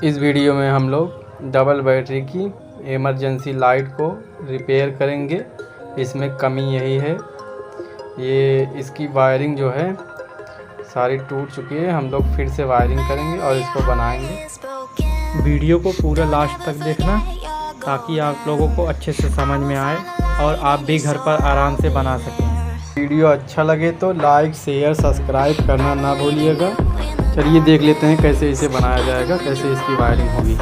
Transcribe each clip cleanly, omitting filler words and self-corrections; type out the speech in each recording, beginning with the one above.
इस वीडियो में हम लोग डबल बैटरी की इमरजेंसी लाइट को रिपेयर करेंगे। इसमें कमी यही है, ये इसकी वायरिंग जो है सारी टूट चुकी है। हम लोग फिर से वायरिंग करेंगे और इसको बनाएंगे। वीडियो को पूरा लास्ट तक देखना ताकि आप लोगों को अच्छे से समझ में आए और आप भी घर पर आराम से बना सकें। वीडियो अच्छा लगे तो लाइक, शेयर, सब्सक्राइब करना ना भूलिएगा। चलिए देख लेते हैं कैसे इसे बनाया जाएगा, कैसे इसकी वायरिंग होगी।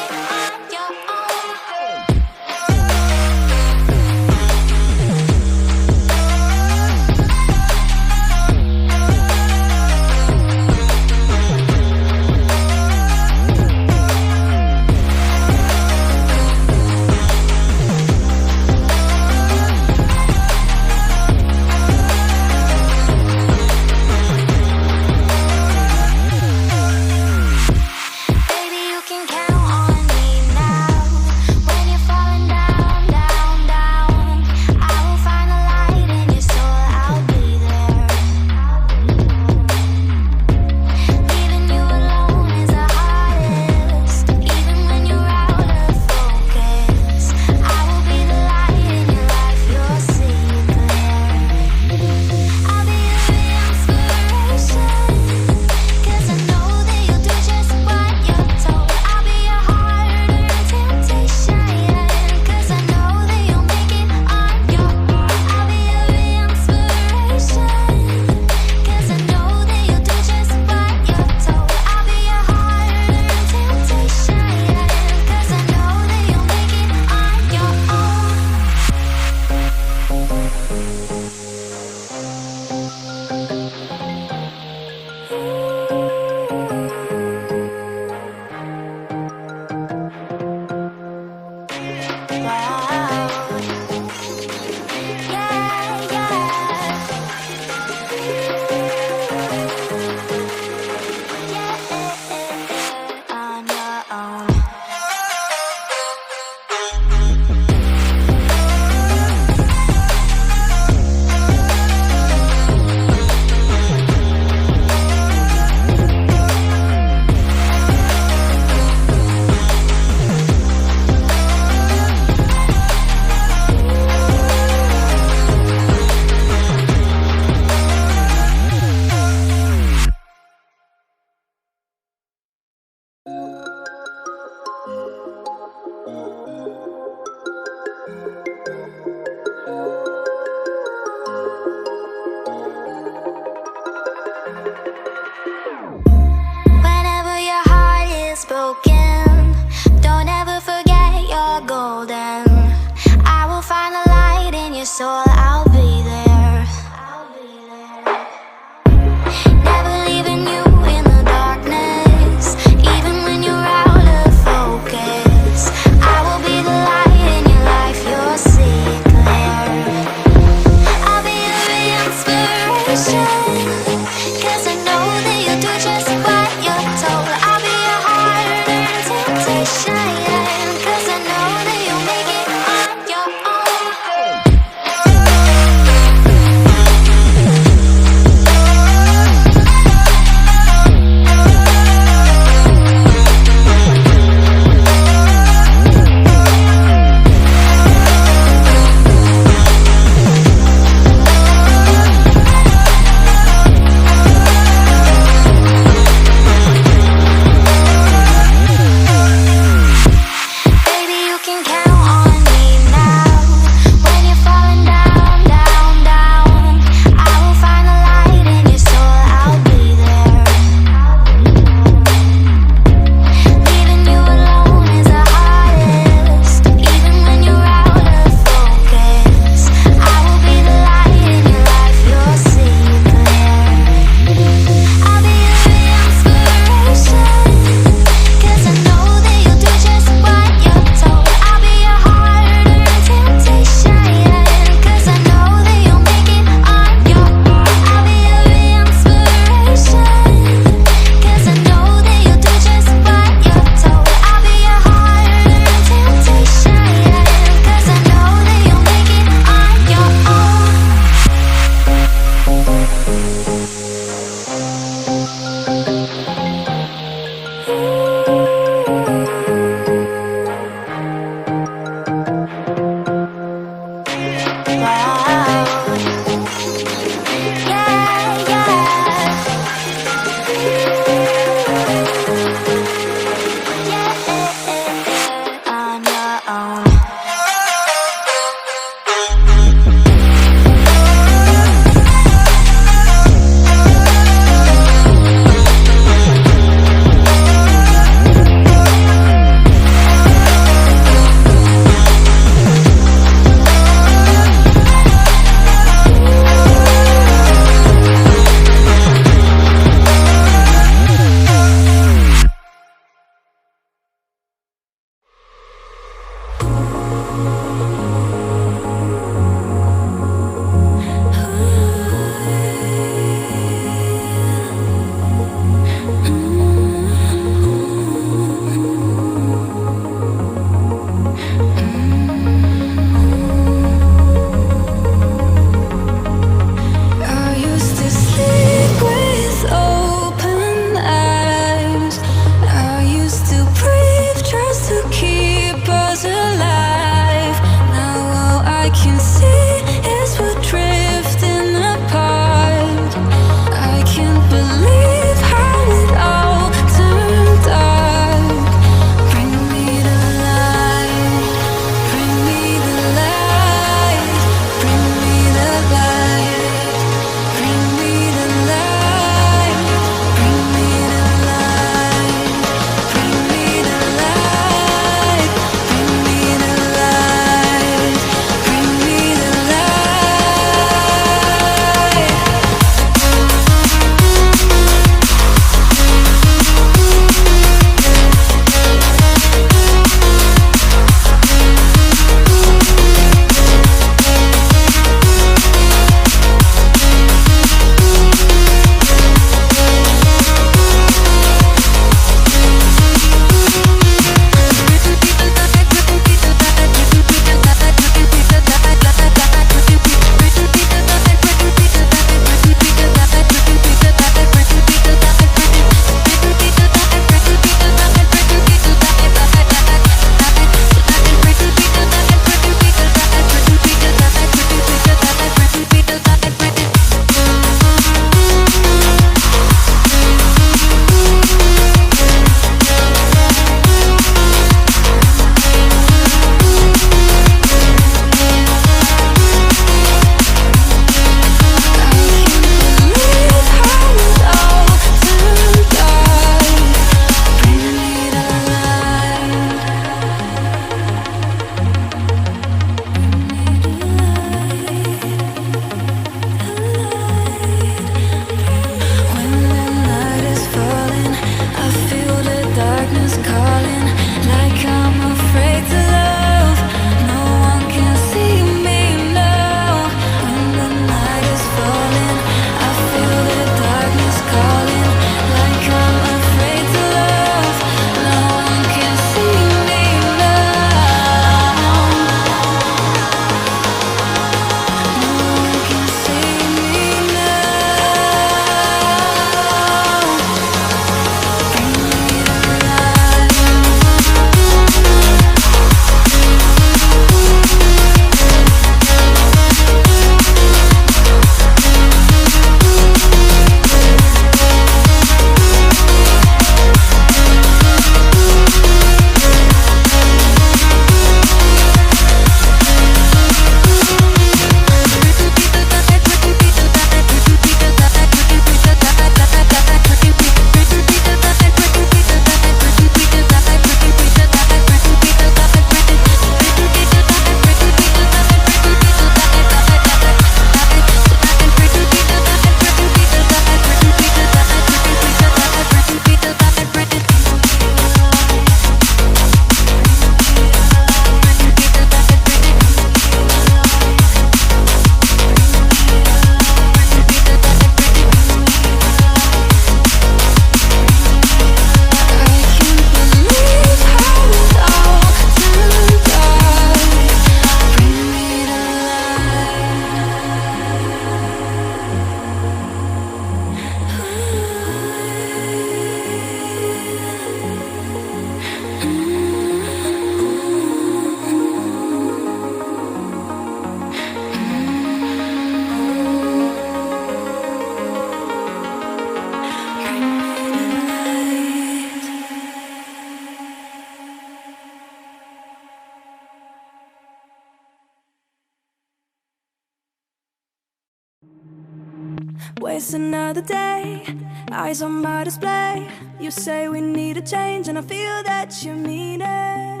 waste another day, eyes on my display. You say we need a change, and I feel that you mean it.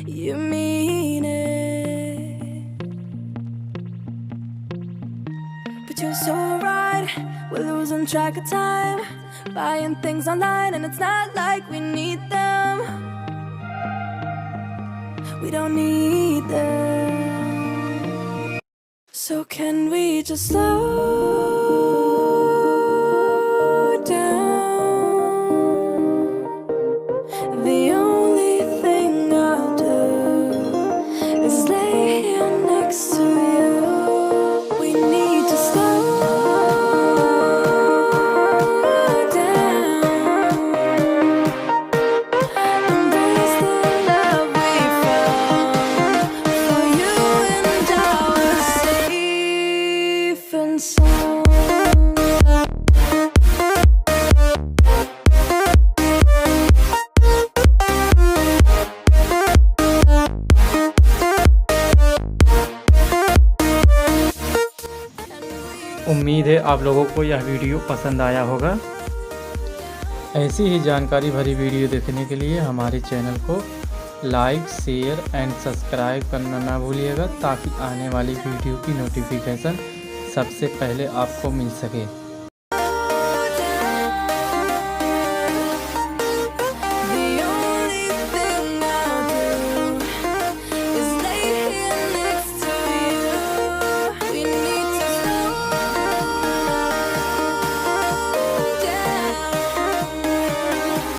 You mean it. But you're so right, we're losing track of time, buying things online, and it's not like we need them. We don't need them. So can we just slow down? The only thing I'll do is lay here next to you. We need to slow down. Embrace the love we found. For you and I were safe and sound. उम्मीद है आप लोगों को यह video पसंद आया होगा। ऐसी ही जानकारी भरी वीडियो देखने के लिए हमारे चैनल को लाइक, शेयर एंड सब्सक्राइब करना ना भूलिएगा, ताकि आने वाली वीडियो की नोटिफिकेशन सबसे पहले आपको मिल सके।